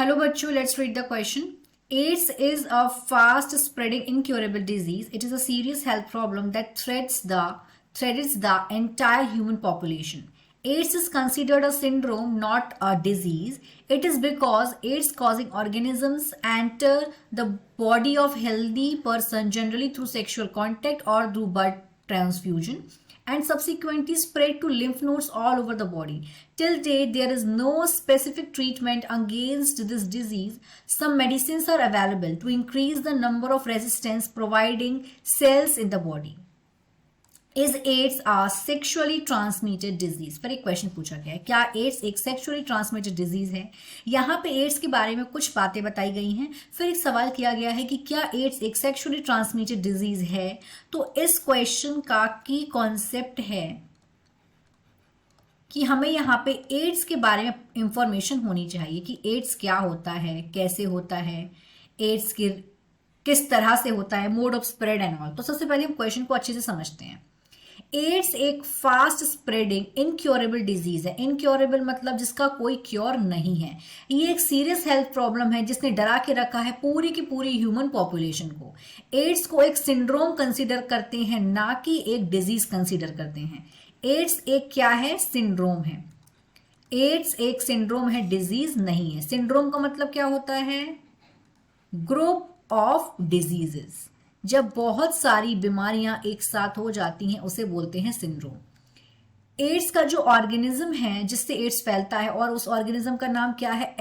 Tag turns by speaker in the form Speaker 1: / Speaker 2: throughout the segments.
Speaker 1: Hello बच्चों, let's read the question. AIDS is a fast spreading incurable disease. It is a serious health problem that threatens the entire human population. AIDS is considered a syndrome, not a disease. It is because AIDS causing organisms enter the body of healthy person generally through sexual contact or through blood transfusion and subsequently spread to lymph nodes all over the body. Till date, there is no specific treatment against this disease. Some medicines are available to increase the number of resistance providing cells in the body. Is AIDS a sexually transmitted disease? पर एक question पूछा गया है, क्या ads एक sexually transmitted disease है? यहाँ पे एड्स के बारे में कुछ बातें बताई गई हैं. फिर एक सवाल किया गया है कि क्या एड्स एक सेक्सुअली ट्रांसमिटेड डिजीज है. तो इस क्वेश्चन का की कॉन्सेप्ट है कि हमें यहाँ पे एड्स के बारे में इंफॉर्मेशन होनी चाहिए कि एड्स क्या होता है, कैसे होता है, एड्स के किस तरह से होता है, mode of spread and all. तो सबसे पहले हम क्वेश्चन को अच्छे से समझते हैं. एड्स एक फास्ट स्प्रेडिंग इनक्योरेबल डिजीज है. इनक्योरेबल मतलब जिसका कोई क्योर नहीं है. ये एक सीरियस हेल्थ प्रॉब्लम है जिसने डरा के रखा है पूरी की पूरी ह्यूमन पॉपुलेशन को. एड्स को एक सिंड्रोम कंसीडर करते हैं, ना कि एक डिजीज कंसीडर करते हैं. एड्स एक क्या है? सिंड्रोम है. एड्स एक सिंड्रोम है, डिजीज नहीं है. सिंड्रोम का मतलब क्या होता है? Group of diseases. जब बहुत सारी बीमारियां एक साथ हो जाती हैं उसे बोलते हैं सिंड्रोम. एड्स का जो ऑर्गेनिज्म है जिससे एड्स फैलता है, और उस ऑर्गेनिज्म का नाम क्या है?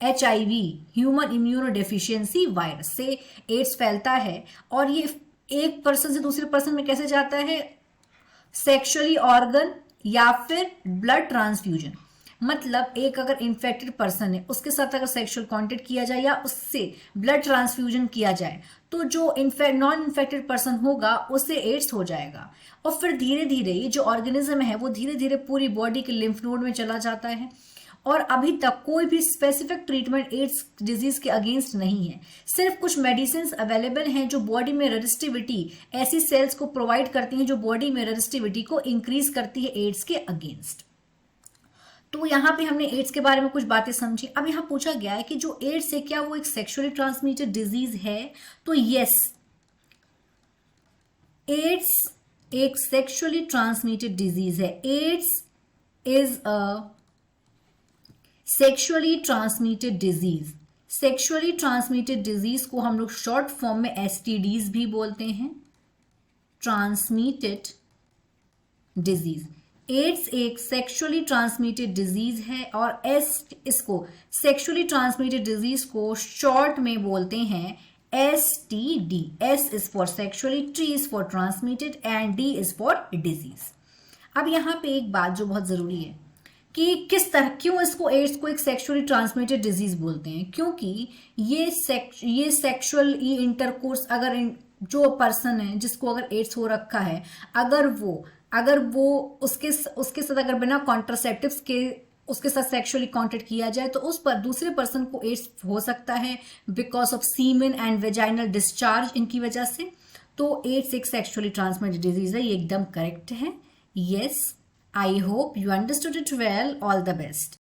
Speaker 1: HIV, human immuno deficiency virus से एड्स फैलता है. और ये एक पर्सन से दूसरे पर्सन में कैसे जाता है? सेक्सुअली ऑर्गन या फिर ब्लड ट्रांसफ्यूजन. मतलब एक अगर इन्फेक्टेड पर्सन है उसके साथ अगर सेक्सुअल कांटेक्ट किया जाए या उससे ब्लड ट्रांसफ्यूजन किया जाए तो जो नॉन इन्फेक्टेड पर्सन होगा उससे एड्स हो जाएगा. और फिर धीरे धीरे ये जो ऑर्गेनिज्म है वो धीरे धीरे पूरी बॉडी के लिम्फ नोड में चला जाता है. और अभी तक कोई भी स्पेसिफिक ट्रीटमेंट एड्स डिजीज के अगेंस्ट नहीं है. सिर्फ कुछ मेडिसिन अवेलेबल हैं जो बॉडी में रेजिस्टिविटी, ऐसी सेल्स को प्रोवाइड करती हैं जो बॉडी में रेजिस्टिविटी को इंक्रीज करती है एड्स के अगेंस्ट. तो यहाँ पे हमने एड्स के बारे में कुछ बातें समझी. अब यहाँ पूछा गया है कि जो एड्स है क्या वो एक सेक्सुअली ट्रांसमिटेड डिजीज है? तो यस, एड्स एक सेक्सुअली ट्रांसमिटेड डिजीज है. AIDS is a sexually transmitted disease. Sexually transmitted disease को हम लोग शॉर्ट फॉर्म में STDs भी बोलते हैं, ट्रांसमिटेड डिजीज. एड्स एक सेक्सुअली ट्रांसमिटेड डिजीज है और इसको सेक्सुअली ट्रांसमिटेड डिजीज को शॉर्ट में बोलते हैं STD. S is for sexually, T is for transmitted and D is for disease. अब यहाँ पे एक बात जो बहुत जरूरी है कि किस तरह, क्यों इसको एड्स को एक सेक्सुअली ट्रांसमिटेड डिजीज बोलते हैं? क्योंकि ये सेक्सुअल इंटरकोर्स, अगर जो पर्सन है जिसको अगर एड्स हो रखा है, अगर वो उसके साथ अगर बिना कॉन्ट्रासेप्टिव्स के उसके साथ सेक्सुअली कांटेक्ट किया जाए तो उस पर दूसरे पर्सन को एड्स हो सकता है because of semen and vaginal discharge, इनकी वजह से. तो एड्स एक सेक्सुअली ट्रांसमिटेड डिजीज है, ये एकदम करेक्ट है. Yes, I hope you understood it well. All the best.